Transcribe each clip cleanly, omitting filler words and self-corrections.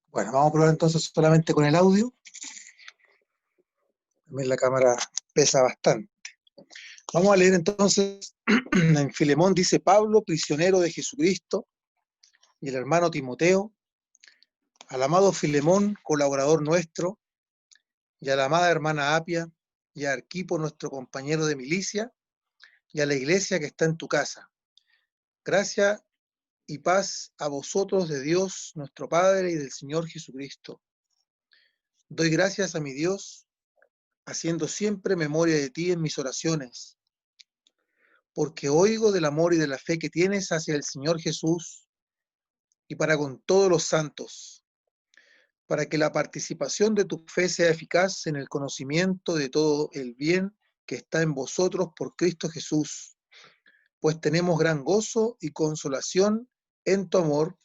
Bueno, vamos a probar entonces solamente con el audio. También la cámara pesa bastante. Vamos a leer entonces en Filemón, dice Pablo, prisionero de Jesucristo, y el hermano Timoteo, al amado Filemón, colaborador nuestro, y a la amada hermana Apia, y a Arquipo, nuestro compañero de milicia, y a la iglesia que está en tu casa. Gracia y paz a vosotros de Dios, nuestro Padre, y del Señor Jesucristo. Doy gracias a mi Dios, haciendo siempre memoria de ti en mis oraciones, porque oigo del amor y de la fe que tienes hacia el Señor Jesús y para con todos los santos, para que la participación de tu fe sea eficaz en el conocimiento de todo el bien que está en vosotros por Cristo Jesús, pues tenemos gran gozo y consolación en tu amor,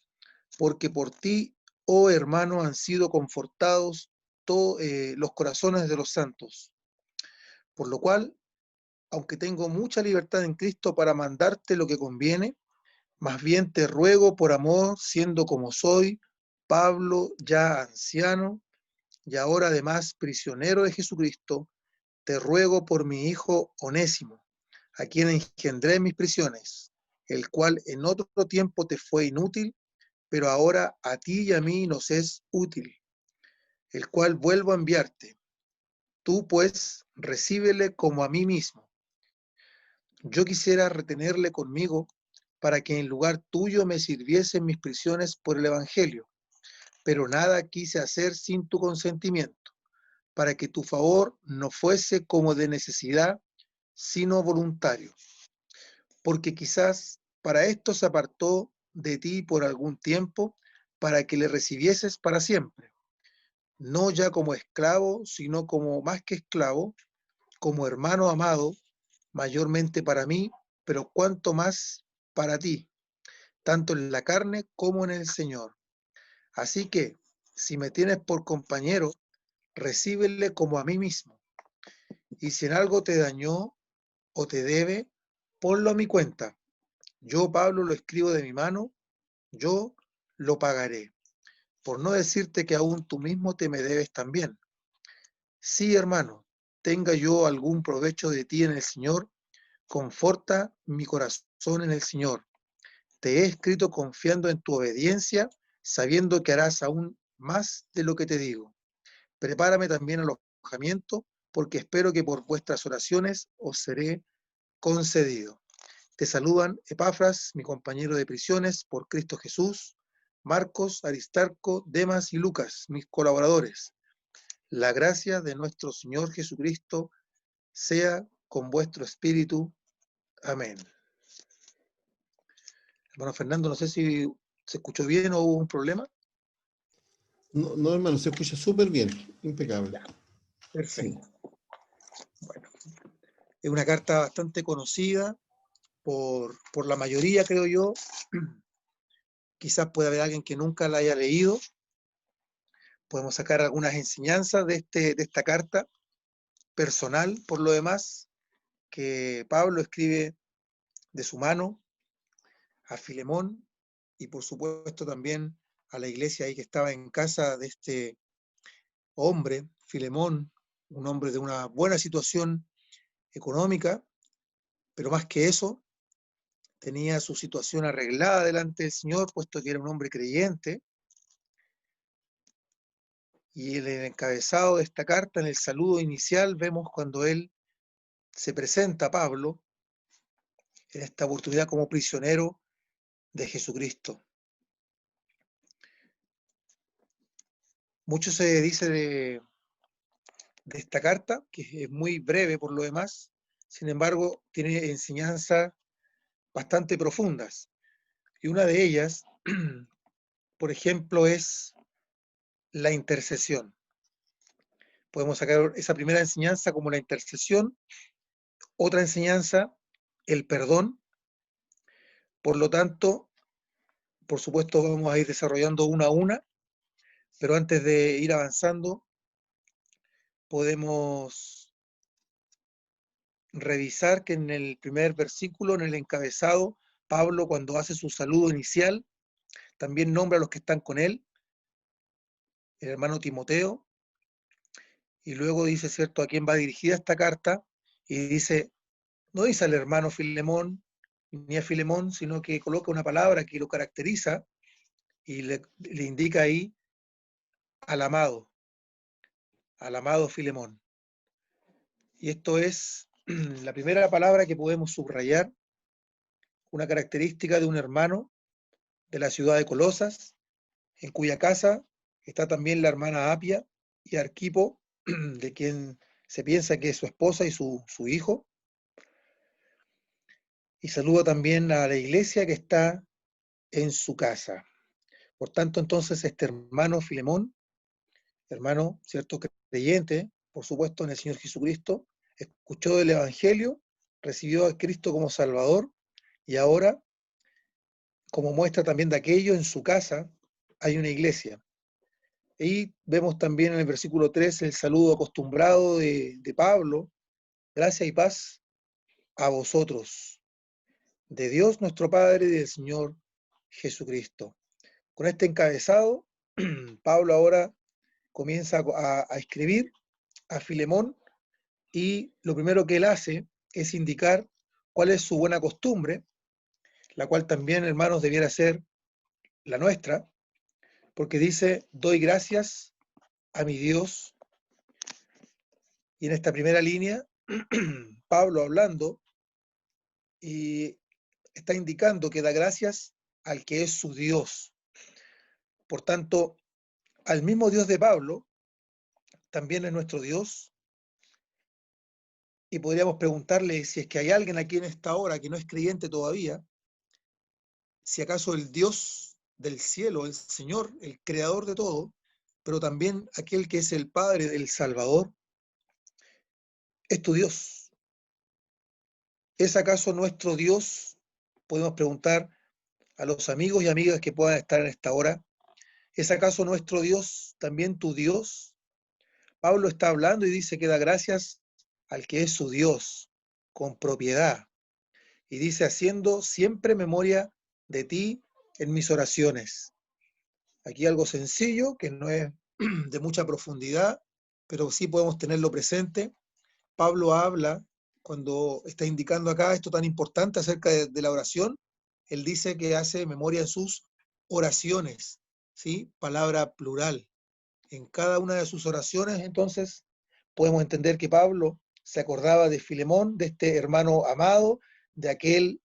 porque por ti, oh hermano, han sido confortados los corazones de los santos. Por lo cual, aunque tengo mucha libertad en Cristo para mandarte lo que conviene, más bien te ruego por amor, siendo como soy, Pablo, ya anciano, y ahora además prisionero de Jesucristo, te ruego por mi hijo Onésimo, a quien engendré en mis prisiones, el cual en otro tiempo te fue inútil, pero ahora a ti y a mí nos es útil, el cual vuelvo a enviarte. Tú, pues, recíbele como a mí mismo. Yo quisiera retenerle conmigo para que en lugar tuyo me sirviese en mis prisiones por el Evangelio, pero nada quise hacer sin tu consentimiento, para que tu favor no fuese como de necesidad, sino voluntario, porque quizás para esto se apartó de ti por algún tiempo, para que le recibieses para siempre, no ya como esclavo, sino como más que esclavo, como hermano amado, mayormente para mí, pero cuanto más para ti, tanto en la carne como en el Señor. Así que, si me tienes por compañero, recíbele como a mí mismo. Y si en algo te dañó o te debe, ponlo a mi cuenta. Yo, Pablo, lo escribo de mi mano, yo lo pagaré. Por no decirte que aún tú mismo te me debes también. Sí, hermano, tenga yo algún provecho de ti en el Señor, conforta mi corazón en el Señor. Te he escrito confiando en tu obediencia, sabiendo que harás aún más de lo que te digo. Prepárame también alojamiento, porque espero que por vuestras oraciones os seré concedido. Te saludan Epafras, mi compañero de prisiones, por Cristo Jesús, Marcos, Aristarco, Demas y Lucas, mis colaboradores. La gracia de nuestro Señor Jesucristo sea con vuestro espíritu. Amén. Hermano Fernando, no sé si se escuchó bien o hubo un problema. No, no, hermano, se escucha súper bien, impecable. Ya, Sí. perfecto. Bueno, es una carta bastante conocida por la mayoría, creo yo. Quizás pueda haber alguien que nunca la haya leído. Podemos sacar algunas enseñanzas de esta carta personal, por lo demás, que Pablo escribe de su mano a Filemón y por supuesto también a la iglesia ahí que estaba en casa de este hombre, Filemón, un hombre de una buena situación económica, pero más que eso, tenía su situación arreglada delante del Señor, puesto que era un hombre creyente. Y en el encabezado de esta carta, en el saludo inicial, vemos cuando él se presenta a Pablo en esta oportunidad como prisionero de Jesucristo. Mucho se dice de esta carta, que es muy breve por lo demás, sin embargo, tiene enseñanzas bastante profundas. Y una de ellas, por ejemplo, es la intercesión. Podemos sacar esa primera enseñanza como la intercesión, otra enseñanza, el perdón. Por lo tanto, por supuesto, vamos a ir desarrollando una a una, pero antes de ir avanzando, podemos revisar que en el primer versículo, en el encabezado, Pablo, cuando hace su saludo inicial, también nombra a los que están con él, el hermano Timoteo, y luego dice, ¿cierto?, a quién va dirigida esta carta, y dice, no dice al hermano Filemón, ni a Filemón, sino que coloca una palabra que lo caracteriza y le indica ahí al amado Filemón. Y esto es la primera palabra que podemos subrayar, una característica de un hermano de la ciudad de Colosas, en cuya casa está también la hermana Apia y Arquipo, de quien se piensa que es su esposa y su hijo. Y saluda también a la iglesia que está en su casa. Por tanto, entonces, este hermano Filemón, hermano, cierto, creyente, por supuesto, en el Señor Jesucristo, escuchó el Evangelio, recibió a Cristo como Salvador, y ahora, como muestra también de aquello, en su casa hay una iglesia. Y vemos también en el versículo 3 el saludo acostumbrado de Pablo, gracia y paz a vosotros, de Dios nuestro Padre y del Señor Jesucristo. Con este encabezado, Pablo ahora comienza a escribir a Filemón, y lo primero que él hace es indicar cuál es su buena costumbre, la cual también, hermanos, debiera ser la nuestra, porque dice, doy gracias a mi Dios. Y en esta primera línea, Pablo hablando, y está indicando que da gracias al que es su Dios. Por tanto, al mismo Dios de Pablo, también es nuestro Dios, y podríamos preguntarle si es que hay alguien aquí en esta hora que no es creyente todavía, si acaso el Dios del cielo, el Señor, el creador de todo, pero también aquel que es el Padre del Salvador, es tu Dios. ¿Es acaso nuestro Dios? Podemos preguntar a los amigos y amigas que puedan estar en esta hora. ¿Es acaso nuestro Dios también tu Dios? Pablo está hablando y dice que da gracias al que es su Dios, con propiedad. Y dice, haciendo siempre memoria de ti en mis oraciones. Aquí algo sencillo, que no es de mucha profundidad, pero sí podemos tenerlo presente. Pablo habla, cuando está indicando acá esto tan importante acerca de la oración, él dice que hace memoria en sus oraciones, ¿sí? Palabra plural. En cada una de sus oraciones, entonces, podemos entender que Pablo se acordaba de Filemón, de este hermano amado, de aquel,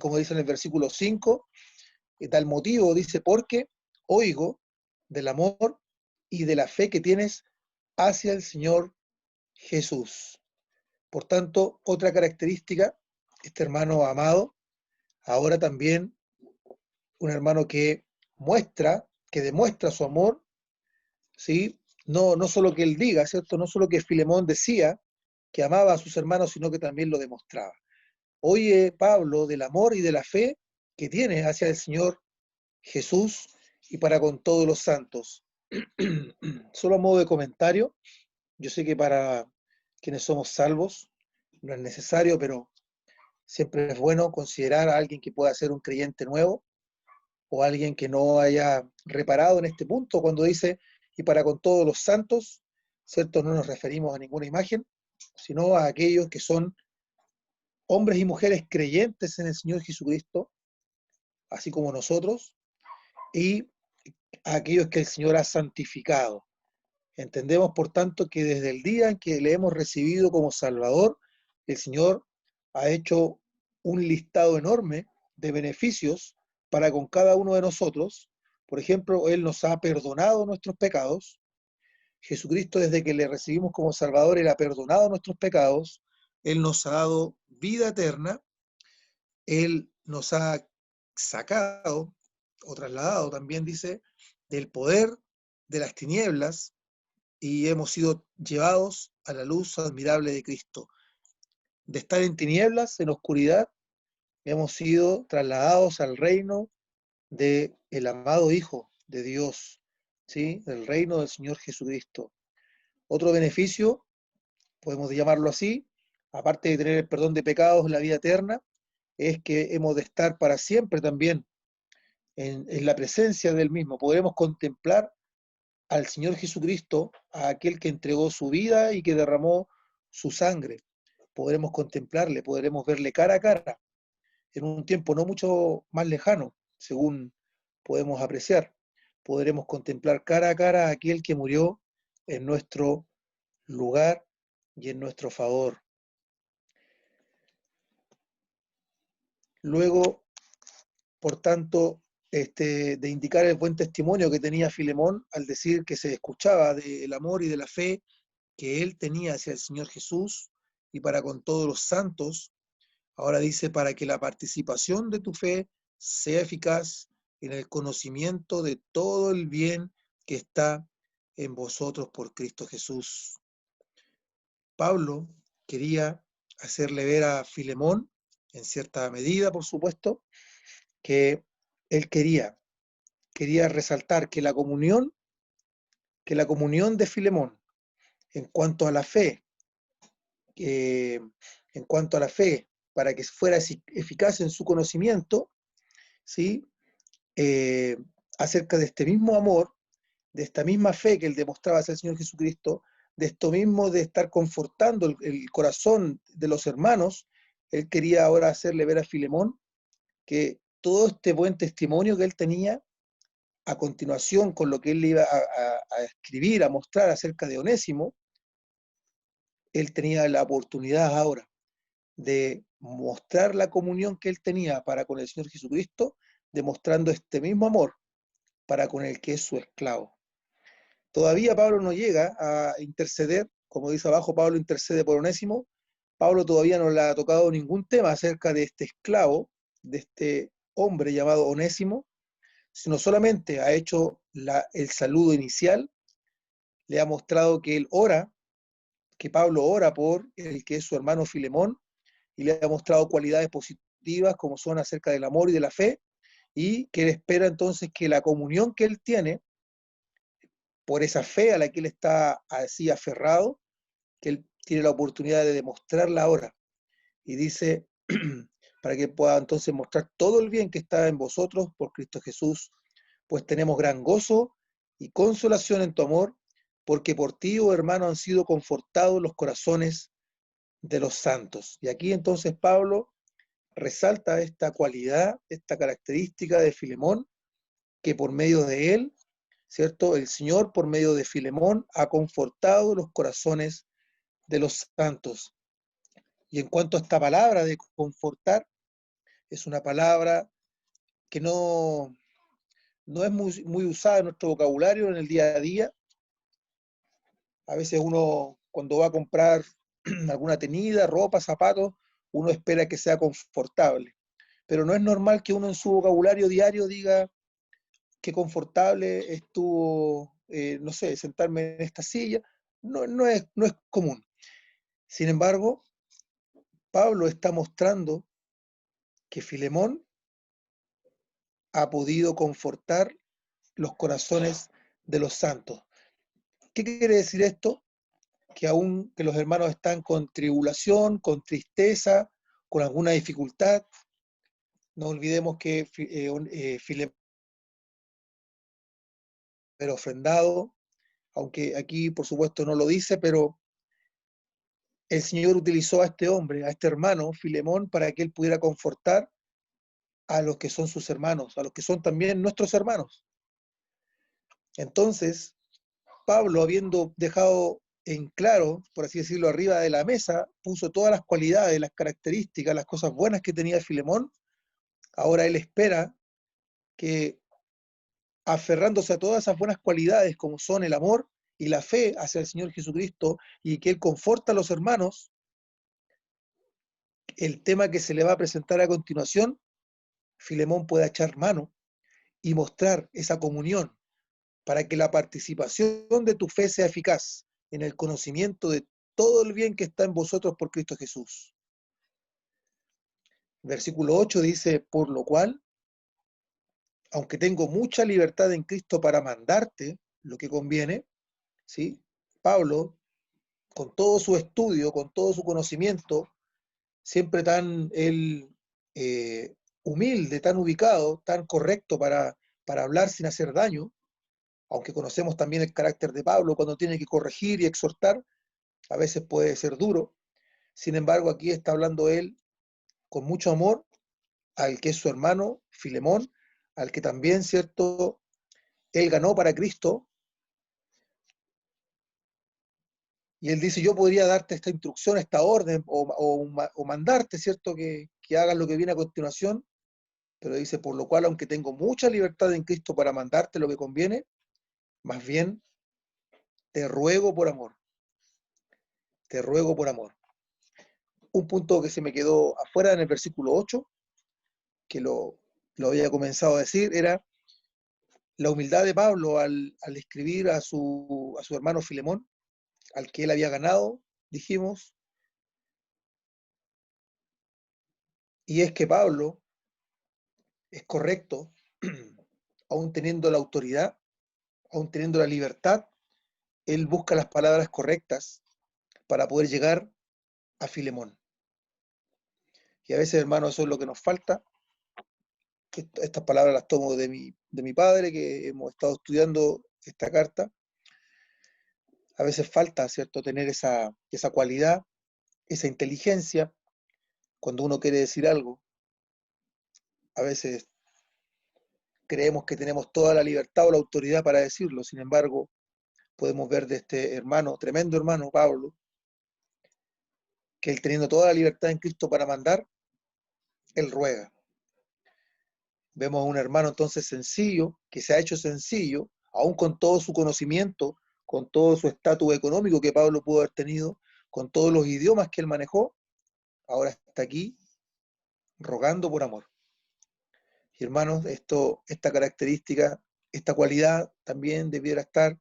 como dice en el versículo 5, tal motivo, dice, porque oigo del amor y de la fe que tienes hacia el Señor Jesús. Por tanto, otra característica, este hermano amado, ahora también un hermano que muestra, que demuestra su amor, ¿sí? No solo que él diga, ¿cierto? No solo que Filemón decía que amaba a sus hermanos, sino que también lo demostraba. Oye, Pablo, del amor y de la fe que tiene hacia el Señor Jesús y para con todos los santos. Solo a modo de comentario, yo sé que para quienes somos salvos no es necesario, pero siempre es bueno considerar a alguien que pueda ser un creyente nuevo o alguien que no haya reparado en este punto cuando dice y para con todos los santos, ¿cierto? No nos referimos a ninguna imagen, sino a aquellos que son hombres y mujeres creyentes en el Señor Jesucristo, así como nosotros, y a aquellos que el Señor ha santificado. Entendemos, por tanto, que desde el día en que le hemos recibido como Salvador, el Señor ha hecho un listado enorme de beneficios para con cada uno de nosotros. Por ejemplo, Él nos ha perdonado nuestros pecados. Jesucristo, desde que le recibimos como Salvador, Él ha perdonado nuestros pecados. Él nos ha dado vida eterna. Él nos ha sacado o trasladado, también dice, del poder de las tinieblas, y hemos sido llevados a la luz admirable de Cristo. De estar en tinieblas, en oscuridad, hemos sido trasladados al reino del amado Hijo de Dios, ¿sí? Del reino del Señor Jesucristo. Otro beneficio, podemos llamarlo así, aparte de tener el perdón de pecados en la vida eterna, es que hemos de estar para siempre también en la presencia del mismo. Podremos contemplar al Señor Jesucristo, a aquel que entregó su vida y que derramó su sangre. Podremos contemplarle, podremos verle cara a cara, en un tiempo no mucho más lejano, según podemos apreciar. Podremos contemplar cara a cara a aquel que murió en nuestro lugar y en nuestro favor. Luego, por tanto, de indicar el buen testimonio que tenía Filemón al decir que se escuchaba del amor y de la fe que él tenía hacia el Señor Jesús y para con todos los santos, ahora dice, para que la participación de tu fe sea eficaz en el conocimiento de todo el bien que está en vosotros por Cristo Jesús. Pablo quería hacerle ver a Filemón, en cierta medida, por supuesto, que él quería resaltar que la comunión de Filemón en cuanto a la fe, que, en cuanto a la fe, para que fuera eficaz en su conocimiento, ¿sí? Eh, acerca de este mismo amor, de esta misma fe que él demostraba hacia el Señor Jesucristo, de esto mismo de estar confortando el corazón de los hermanos, él quería ahora hacerle ver a Filemón que todo este buen testimonio que él tenía, a continuación con lo que él le iba a escribir, a mostrar acerca de Onésimo, él tenía la oportunidad ahora de mostrar la comunión que él tenía para con el Señor Jesucristo, demostrando este mismo amor para con el que es su esclavo. Todavía Pablo no llega a interceder, como dice abajo, Pablo intercede por Onésimo. Pablo todavía no le ha tocado ningún tema acerca de este esclavo, de este hombre llamado Onésimo, sino solamente ha hecho el saludo inicial, le ha mostrado que él ora, que Pablo ora por el que es su hermano Filemón, y le ha mostrado cualidades positivas como son acerca del amor y de la fe, y que él espera entonces que la comunión que él tiene, por esa fe a la que él está así aferrado, que él tiene la oportunidad de demostrarla ahora. Y dice, para que pueda entonces mostrar todo el bien que está en vosotros por Cristo Jesús, pues tenemos gran gozo y consolación en tu amor, porque por ti, oh hermano, han sido confortados los corazones de los santos. Y aquí entonces Pablo resalta esta cualidad, esta característica de Filemón, que por medio de él, ¿cierto? El Señor por medio de Filemón ha confortado los corazones de los santos. Y en cuanto a esta palabra de confortar, es una palabra que no es muy usada en nuestro vocabulario en el día a día. A veces uno, cuando va a comprar alguna tenida, ropa, zapatos, uno espera que sea confortable. Pero no es normal que uno en su vocabulario diario diga qué confortable estuvo, no sé, sentarme en esta silla. No es común. Sin embargo, Pablo está mostrando que Filemón ha podido confortar los corazones de los santos. ¿Qué quiere decir esto? Que aún que los hermanos están con tribulación, con tristeza, con alguna dificultad, no olvidemos que Filemón era ofrendado, aunque aquí por supuesto no lo dice, pero el Señor utilizó a este hombre, a este hermano, Filemón, para que él pudiera confortar a los que son sus hermanos, a los que son también nuestros hermanos. Entonces, Pablo, habiendo dejado en claro, por así decirlo, arriba de la mesa, puso todas las cualidades, las características, las cosas buenas que tenía Filemón. Ahora él espera que, aferrándose a todas esas buenas cualidades como son el amor y la fe hacia el Señor Jesucristo, y que él conforta a los hermanos, el tema que se le va a presentar a continuación, Filemón pueda echar mano y mostrar esa comunión para que la participación de tu fe sea eficaz en el conocimiento de todo el bien que está en vosotros por Cristo Jesús. Versículo 8 dice, por lo cual, aunque tengo mucha libertad en Cristo para mandarte lo que conviene, ¿sí? Pablo, con todo su estudio, con todo su conocimiento, siempre tan él, humilde, tan ubicado, tan correcto para hablar sin hacer daño, aunque conocemos también el carácter de Pablo cuando tiene que corregir y exhortar, a veces puede ser duro. Sin embargo, aquí está hablando él con mucho amor al que es su hermano Filemón, al que también, ¿cierto?, él ganó para Cristo. Y él dice, yo podría darte esta instrucción, esta orden, o mandarte, ¿cierto?, que hagas lo que viene a continuación, pero dice, por lo cual, aunque tengo mucha libertad en Cristo para mandarte lo que conviene, más bien te ruego por amor, te ruego por amor. Un punto que se me quedó afuera en el versículo 8, que lo había comenzado a decir, era la humildad de Pablo al escribir a su hermano Filemón, al que él había ganado, dijimos, y es que Pablo es correcto, aún teniendo la autoridad, aún teniendo la libertad, él busca las palabras correctas para poder llegar a Filemón. Y a veces, hermano, eso es lo que nos falta. Estas palabras las tomo de mi padre, que hemos estado estudiando esta carta. A veces falta, ¿cierto?, tener esa cualidad, esa inteligencia, cuando uno quiere decir algo. A veces creemos que tenemos toda la libertad o la autoridad para decirlo. Sin embargo, podemos ver de este hermano, tremendo hermano, Pablo, que él teniendo toda la libertad en Cristo para mandar, él ruega. Vemos a un hermano entonces sencillo, que se ha hecho sencillo, aún con todo su conocimiento, con todo su estatus económico que Pablo pudo haber tenido, con todos los idiomas que él manejó, ahora está aquí rogando por amor. Y hermanos, esta característica, esta cualidad también debiera estar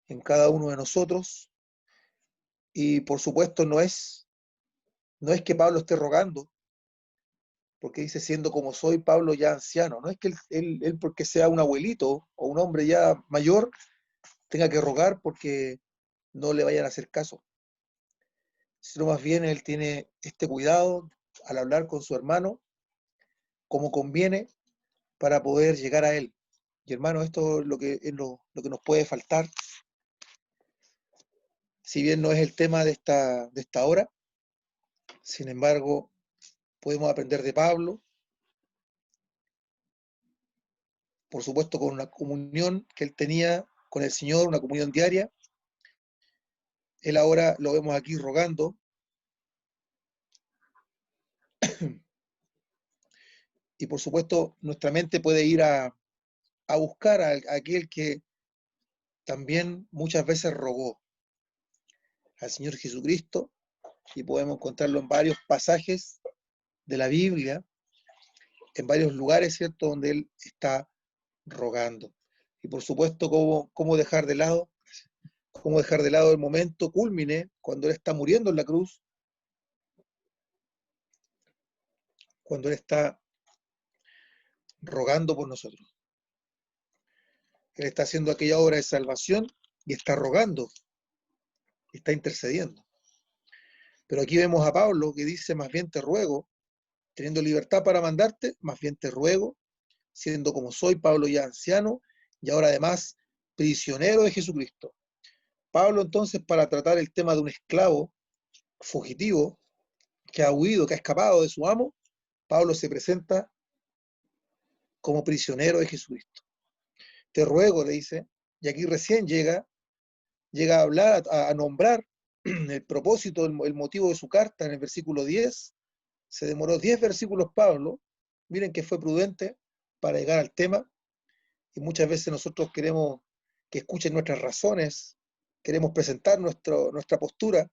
en cada uno de nosotros. Y por supuesto no es que Pablo esté rogando, porque dice, siendo como soy Pablo ya anciano, no es que él porque sea un abuelito o un hombre ya mayor, tenga que rogar porque no le vayan a hacer caso, sino más bien él tiene este cuidado al hablar con su hermano, como conviene, para poder llegar a él. Y hermano, esto es lo que nos puede faltar, si bien no es el tema de esta hora, sin embargo, podemos aprender de Pablo, por supuesto con una comunión que él tenía con el Señor, una comunión diaria. Él ahora lo vemos aquí rogando, y por supuesto nuestra mente puede ir a buscar a aquel que también muchas veces rogó, al Señor Jesucristo, y podemos encontrarlo en varios pasajes de la Biblia, en varios lugares, ¿cierto?, donde Él está rogando. Y por supuesto, cómo dejar de lado el momento cúlmine, cuando Él está muriendo en la cruz, cuando Él está rogando por nosotros. Él está haciendo aquella obra de salvación y está rogando, está intercediendo. Pero aquí vemos a Pablo que dice, más bien te ruego, teniendo libertad para mandarte, más bien te ruego, siendo como soy, Pablo ya anciano, y ahora además prisionero de Jesucristo. Pablo entonces, para tratar el tema de un esclavo fugitivo, que ha huido, que ha escapado de su amo, Pablo se presenta como prisionero de Jesucristo. Te ruego, le dice, y aquí recién llega a hablar, a nombrar el propósito, el motivo de su carta en el versículo 10. Se demoró 10 versículos Pablo. Miren que fue prudente para llegar al tema, y muchas veces nosotros queremos que escuchen nuestras razones, queremos presentar nuestra postura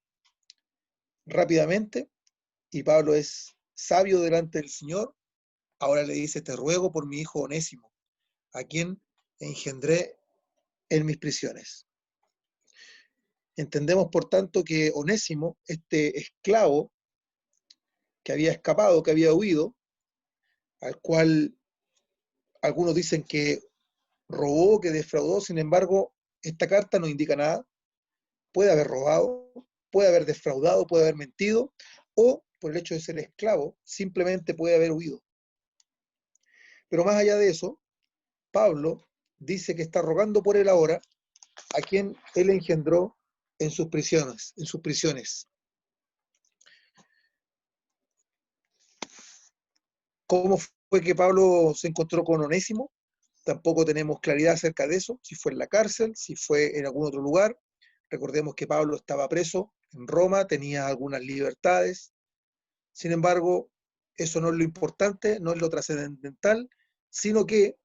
rápidamente, y Pablo es sabio delante del Señor. Ahora le dice, te ruego por mi hijo Onésimo, a quien engendré en mis prisiones. Entendemos, por tanto, que Onésimo, este esclavo que había escapado, que había huido, al cual algunos dicen que robó, que defraudó, sin embargo, esta carta no indica nada. Puede haber robado, puede haber defraudado, puede haber mentido, o por el hecho de ser esclavo, simplemente puede haber huido. Pero más allá de eso, Pablo dice que está rogando por él ahora, a quien él engendró en sus prisiones. ¿Cómo fue que Pablo se encontró con Onésimo? Tampoco tenemos claridad acerca de eso, si fue en la cárcel, si fue en algún otro lugar. Recordemos que Pablo estaba preso en Roma, tenía algunas libertades. Sin embargo, eso no es lo importante, no es lo trascendental, sino que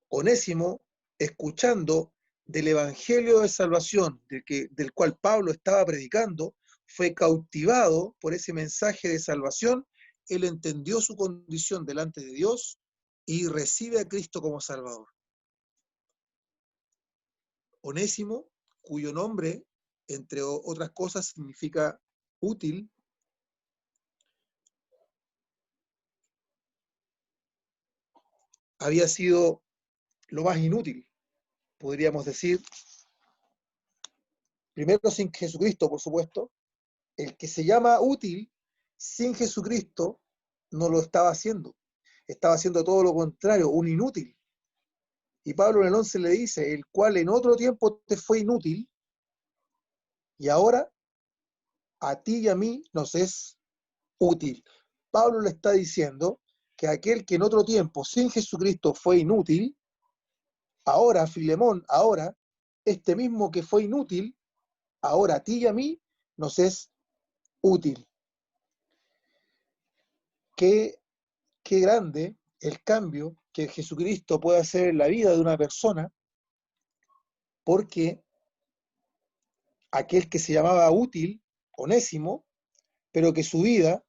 Onésimo, escuchando del Evangelio de Salvación del cual Pablo estaba predicando, fue cautivado por ese mensaje de salvación. Él entendió su condición delante de Dios y recibe a Cristo como Salvador. Onésimo, cuyo nombre, entre otras cosas, significa útil, había sido lo más inútil, podríamos decir, primero sin Jesucristo, por supuesto. El que se llama útil sin Jesucristo no lo estaba haciendo todo lo contrario, un inútil. Y Pablo en el 11 le dice, el cual en otro tiempo te fue inútil, y ahora a ti y a mí nos es útil. Pablo le está diciendo que aquel que en otro tiempo sin Jesucristo fue inútil, ahora, Filemón, ahora, este mismo que fue inútil, ahora a ti y a mí nos es útil. Qué, qué grande el cambio que Jesucristo puede hacer en la vida de una persona, porque aquel que se llamaba útil, Onésimo, pero que su vida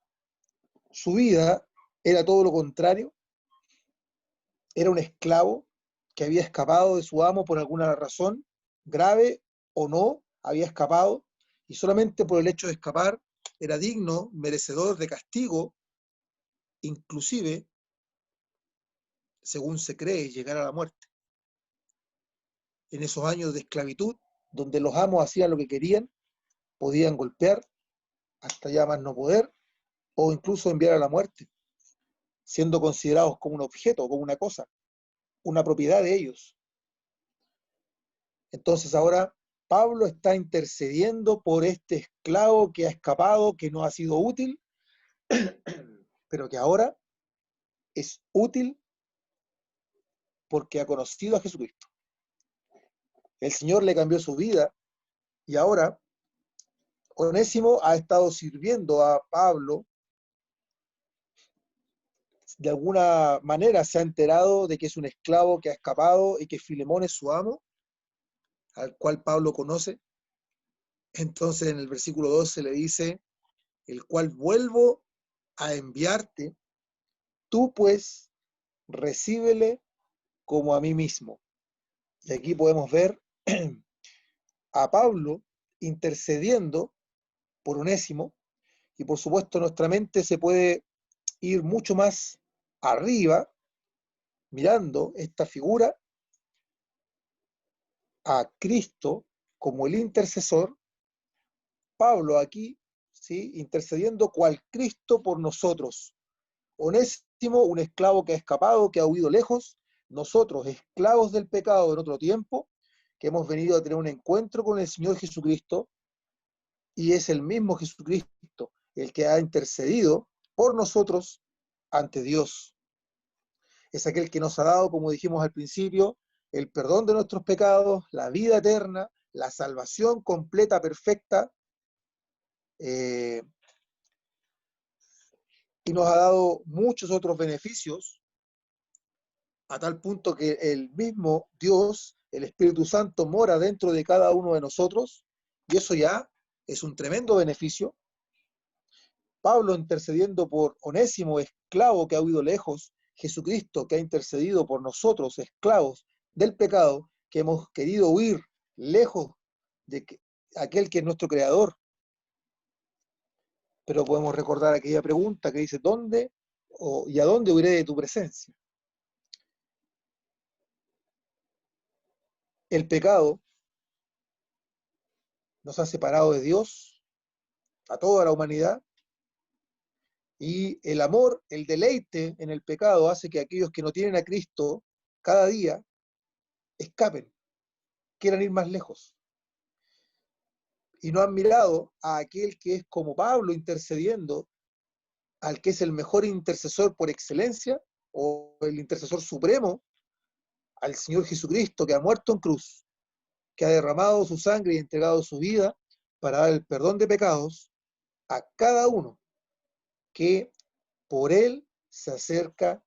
era todo lo contrario, era un esclavo que había escapado de su amo por alguna razón, grave o no, había escapado, y solamente por el hecho de escapar era digno, merecedor de castigo, inclusive, según se cree, llegar a la muerte. En esos años de esclavitud, donde los amos hacían lo que querían, podían golpear hasta ya más no poder, o incluso enviar a la muerte, siendo considerados como un objeto, como una cosa, una propiedad de ellos. Entonces ahora Pablo está intercediendo por este esclavo que ha escapado, que no ha sido útil, pero que ahora es útil porque ha conocido a Jesucristo. El Señor le cambió su vida y ahora Onésimo ha estado sirviendo a Pablo. De alguna manera se ha enterado de que es un esclavo que ha escapado y que Filemón es su amo, al cual Pablo conoce. Entonces en el versículo 12 le dice, el cual vuelvo a enviarte, tú pues recíbele como a mí mismo. Y aquí podemos ver a Pablo intercediendo por Onésimo, y por supuesto nuestra mente se puede ir mucho más arriba, mirando esta figura a Cristo como el intercesor. Pablo aquí, ¿sí?, intercediendo cual Cristo por nosotros. Onésimo, un esclavo que ha escapado, que ha huido lejos. Nosotros, esclavos del pecado en otro tiempo, que hemos venido a tener un encuentro con el Señor Jesucristo, y es el mismo Jesucristo el que ha intercedido por nosotros ante Dios. Es aquel que nos ha dado, como dijimos al principio, el perdón de nuestros pecados, la vida eterna, la salvación completa, perfecta, y nos ha dado muchos otros beneficios, a tal punto que el mismo Dios, el Espíritu Santo, mora dentro de cada uno de nosotros, y eso ya es un tremendo beneficio. Pablo intercediendo por Onésimo, esclavo que ha huido lejos, Jesucristo que ha intercedido por nosotros, esclavos del pecado, que hemos querido huir lejos de aquel que es nuestro creador. Pero podemos recordar aquella pregunta que dice, ¿dónde y a dónde huiré de tu presencia? El pecado nos ha separado de Dios, a toda la humanidad, y el amor, el deleite en el pecado hace que aquellos que no tienen a Cristo cada día escapen, quieran ir más lejos. Y no han mirado a aquel que es como Pablo intercediendo, al que es el mejor intercesor por excelencia, o el intercesor supremo, al Señor Jesucristo, que ha muerto en cruz, que ha derramado su sangre y entregado su vida para dar el perdón de pecados a cada uno que por él se acerca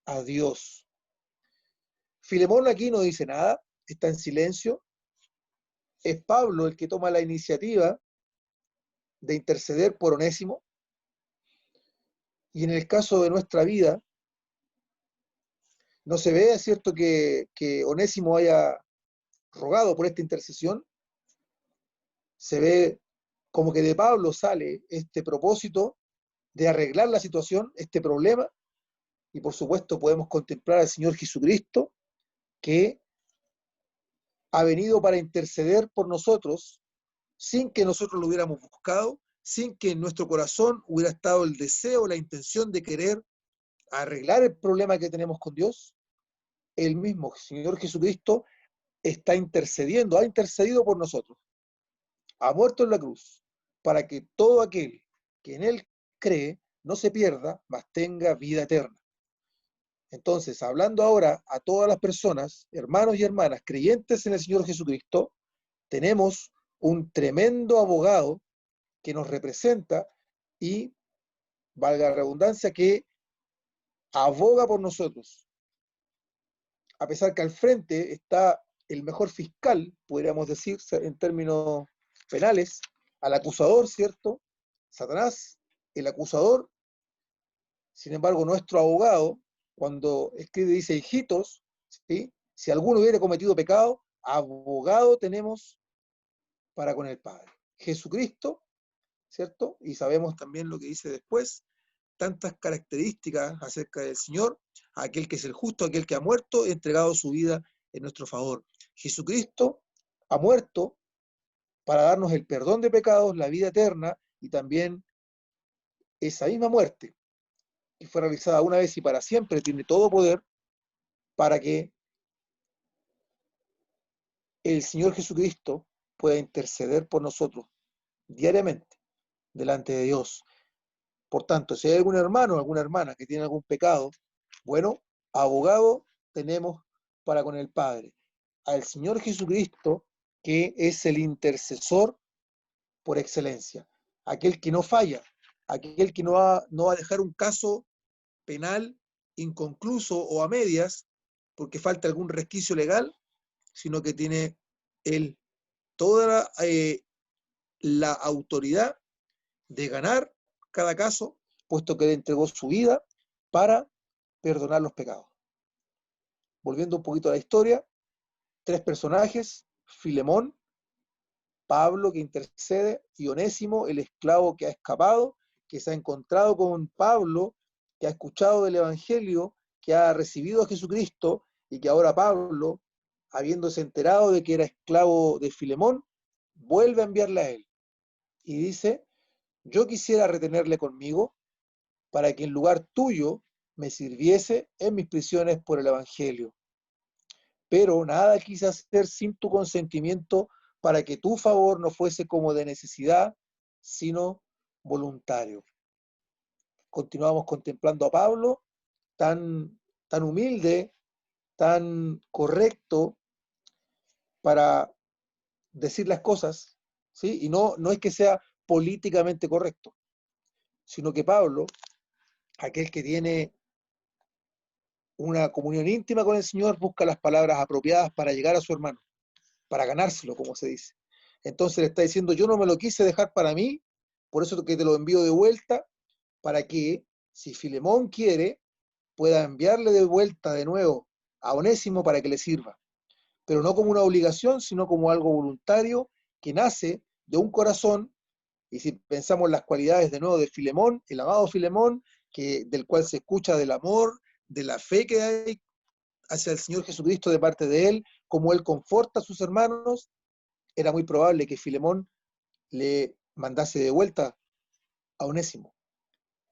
a Dios. Filemón aquí no dice nada, está en silencio. Es Pablo el que toma la iniciativa de interceder por Onésimo. Y en el caso de nuestra vida, no se ve, es cierto, que Onésimo haya rogado por esta intercesión. Se ve como que de Pablo sale este propósito de arreglar la situación, este problema, y por supuesto podemos contemplar al Señor Jesucristo, que ha venido para interceder por nosotros sin que nosotros lo hubiéramos buscado, sin que en nuestro corazón hubiera estado el deseo, la intención de querer arreglar el problema que tenemos con Dios. El mismo Señor Jesucristo está intercediendo, ha intercedido por nosotros, ha muerto en la cruz, para que todo aquel que en Él cree no se pierda, mas tenga vida eterna. Entonces, hablando ahora a todas las personas, hermanos y hermanas creyentes en el Señor Jesucristo, tenemos un tremendo abogado que nos representa y, valga la redundancia, que aboga por nosotros. A pesar que al frente está el mejor fiscal, podríamos decir en términos penales, al acusador, ¿cierto? Satanás, el acusador. Sin embargo, nuestro abogado, cuando escribe, dice, hijitos, ¿sí? Si alguno hubiera cometido pecado, abogado tenemos para con el Padre. Jesucristo, ¿cierto? Y sabemos también lo que dice después, tantas características acerca del Señor, aquel que es el justo, aquel que ha muerto, entregado su vida en nuestro favor. Jesucristo ha muerto para darnos el perdón de pecados, la vida eterna, y también esa misma muerte, que fue realizada una vez y para siempre, tiene todo poder para que el Señor Jesucristo pueda interceder por nosotros diariamente delante de Dios. Por tanto, si hay algún hermano o alguna hermana que tiene algún pecado, bueno, abogado tenemos para con el Padre, al Señor Jesucristo, que es el intercesor por excelencia, aquel que no falla, aquel que no va a dejar un caso penal inconcluso o a medias porque falta algún resquicio legal, sino que tiene él toda la autoridad de ganar cada caso, puesto que le entregó su vida para perdonar los pecados. Volviendo un poquito a la historia, tres personajes: Filemón, Pablo, que intercede, y Onésimo, el esclavo que ha escapado, que se ha encontrado con Pablo, que ha escuchado del Evangelio, que ha recibido a Jesucristo, y que ahora Pablo, habiéndose enterado de que era esclavo de Filemón, vuelve a enviarle a él. Y dice, yo quisiera retenerle conmigo para que en lugar tuyo me sirviese en mis prisiones por el Evangelio. Pero nada quise hacer sin tu consentimiento, para que tu favor no fuese como de necesidad, sino voluntario. Continuamos contemplando a Pablo, tan humilde, tan correcto para decir las cosas, ¿sí? Y no es que sea políticamente correcto, sino que Pablo, aquel que tiene una comunión íntima con el Señor, busca las palabras apropiadas para llegar a su hermano, para ganárselo, como se dice. Entonces le está diciendo, yo no me lo quise dejar para mí, por eso que te lo envío de vuelta, para que, si Filemón quiere, pueda enviarle de vuelta de nuevo a Onésimo para que le sirva. Pero no como una obligación, sino como algo voluntario que nace de un corazón. Y si pensamos las cualidades de nuevo de Filemón, el amado Filemón, del cual se escucha del amor, de la fe que hay hacia el Señor Jesucristo de parte de él, como él conforta a sus hermanos, era muy probable que Filemón le mandase de vuelta a Onésimo,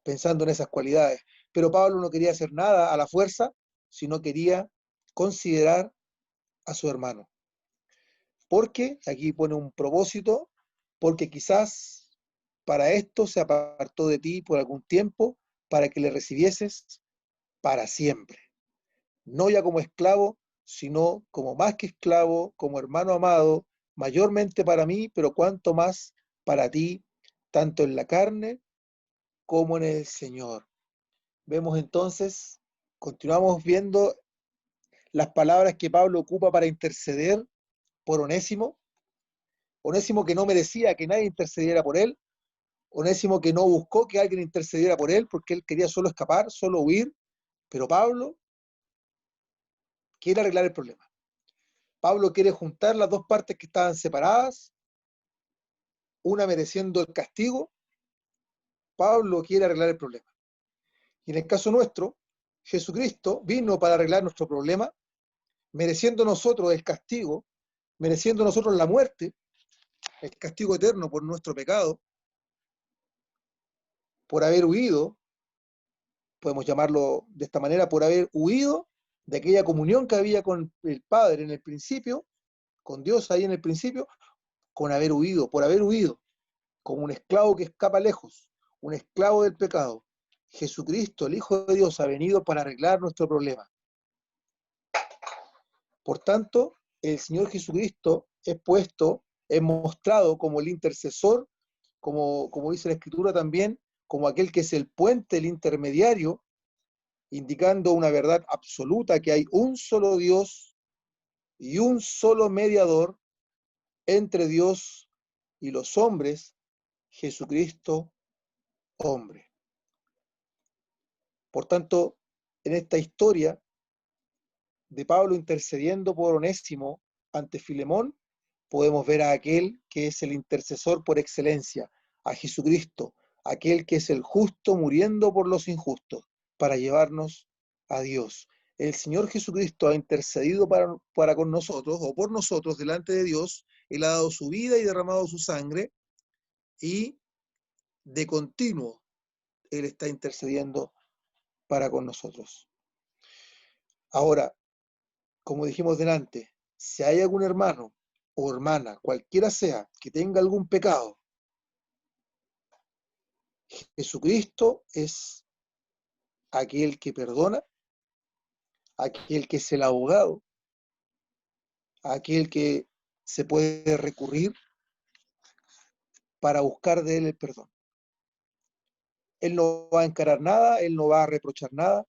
pensando en esas cualidades. Pero Pablo no quería hacer nada a la fuerza, sino quería considerar a su hermano. Porque, aquí pone un propósito, porque quizás para esto se apartó de ti por algún tiempo, para que le recibieses para siempre. No ya como esclavo, sino como más que esclavo, como hermano amado, mayormente para mí, pero cuanto más para ti, tanto en la carne como en el Señor. Vemos entonces, continuamos viendo las palabras que Pablo ocupa para interceder por Onésimo. Onésimo que no merecía que nadie intercediera por él. Onésimo que no buscó que alguien intercediera por él porque él quería solo escapar, solo huir. Pero Pablo quiere arreglar el problema. Pablo quiere juntar las dos partes que estaban separadas, una mereciendo el castigo. Pablo quiere arreglar el problema. Y en el caso nuestro, Jesucristo vino para arreglar nuestro problema, mereciendo nosotros el castigo, mereciendo nosotros la muerte, el castigo eterno por nuestro pecado, por haber huido, podemos llamarlo de esta manera, por haber huido de aquella comunión que había con el Padre en el principio, con Dios ahí en el principio, con haber huido, por haber huido, como un esclavo que escapa lejos, un esclavo del pecado. Jesucristo, el Hijo de Dios, ha venido para arreglar nuestro problema. Por tanto, el Señor Jesucristo es puesto, es mostrado como el intercesor, como dice la Escritura también, como aquel que es el puente, el intermediario, indicando una verdad absoluta, que hay un solo Dios y un solo mediador entre Dios y los hombres, Jesucristo, hombre. Por tanto, en esta historia de Pablo intercediendo por Onésimo ante Filemón, podemos ver a aquel que es el intercesor por excelencia, a Jesucristo, aquel que es el justo muriendo por los injustos, para llevarnos a Dios. El Señor Jesucristo ha intercedido para con nosotros, o por nosotros, delante de Dios. Él ha dado su vida y derramado su sangre, y de continuo Él está intercediendo para con nosotros. Ahora, como dijimos delante, si hay algún hermano o hermana, cualquiera sea, que tenga algún pecado, Jesucristo es aquel que perdona, aquel que es el abogado, aquel que se puede recurrir para buscar de él el perdón. Él no va a encarar nada, él no va a reprochar nada.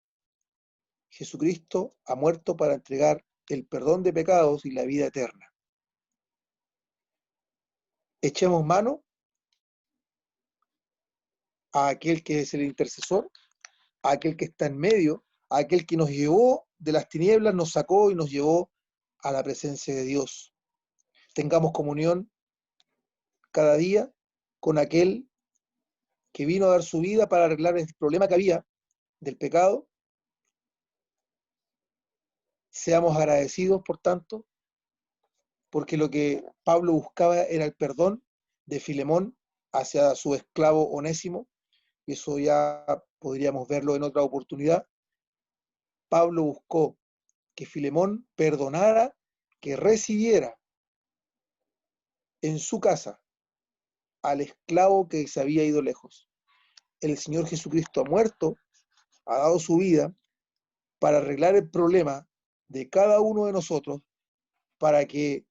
Jesucristo ha muerto para entregar el perdón de pecados y la vida eterna. Echemos mano a aquel que es el intercesor, a aquel que está en medio, a aquel que nos llevó de las tinieblas, nos sacó y nos llevó a la presencia de Dios. Tengamos comunión cada día con aquel que vino a dar su vida para arreglar el problema que había del pecado. Seamos agradecidos, por tanto, porque lo que Pablo buscaba era el perdón de Filemón hacia su esclavo Onésimo, y eso ya podríamos verlo en otra oportunidad. Pablo buscó que Filemón perdonara, que recibiera en su casa al esclavo que se había ido lejos. El Señor Jesucristo ha muerto, ha dado su vida para arreglar el problema de cada uno de nosotros, para que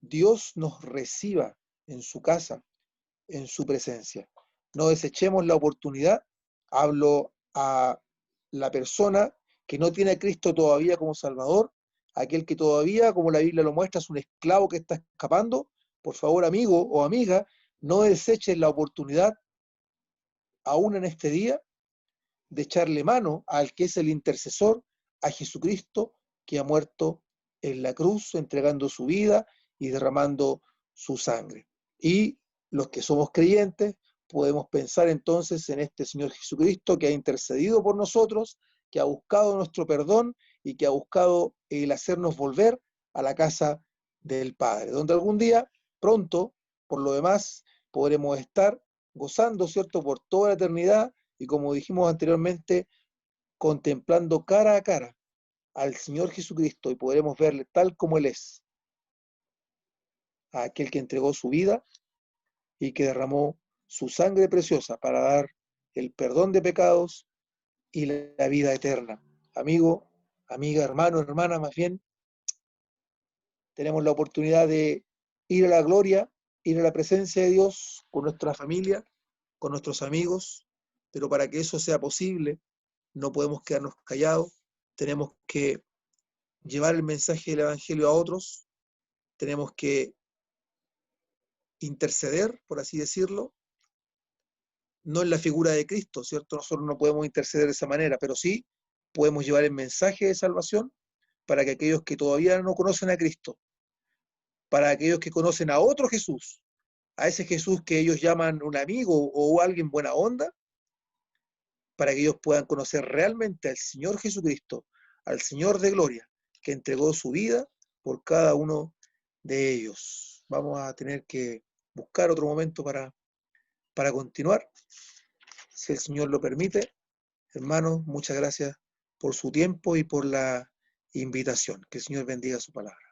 Dios nos reciba en su casa, en su presencia. No desechemos la oportunidad. Hablo a la persona que no tiene a Cristo todavía como Salvador, aquel que todavía, como la Biblia lo muestra, es un esclavo que está escapando. Por favor, amigo o amiga, no deseches la oportunidad, aún en este día, de echarle mano al que es el intercesor, a Jesucristo, que ha muerto en la cruz, entregando su vida y derramando su sangre. Y los que somos creyentes podemos pensar entonces en este Señor Jesucristo que ha intercedido por nosotros, que ha buscado nuestro perdón y que ha buscado el hacernos volver a la casa del Padre, donde algún día, pronto, por lo demás, podremos estar gozando, ¿cierto?, por toda la eternidad, y como dijimos anteriormente, contemplando cara a cara al Señor Jesucristo y podremos verle tal como Él es, a aquel que entregó su vida y que derramó su sangre preciosa para dar el perdón de pecados y la vida eterna. Amigo, amiga, hermano, hermana, más bien, tenemos la oportunidad de ir a la gloria, ir a la presencia de Dios con nuestra familia, con nuestros amigos, pero para que eso sea posible, no podemos quedarnos callados, tenemos que llevar el mensaje del Evangelio a otros, tenemos que interceder, por así decirlo, no en la figura de Cristo, ¿cierto? Nosotros no podemos interceder de esa manera, pero sí podemos llevar el mensaje de salvación para que aquellos que todavía no conocen a Cristo, para aquellos que conocen a otro Jesús, a ese Jesús que ellos llaman un amigo o alguien buena onda, para que ellos puedan conocer realmente al Señor Jesucristo, al Señor de gloria, que entregó su vida por cada uno de ellos. Vamos a tener que buscar otro momento para continuar, si el Señor lo permite. Hermanos, muchas gracias por su tiempo y por la invitación. Que el Señor bendiga su palabra.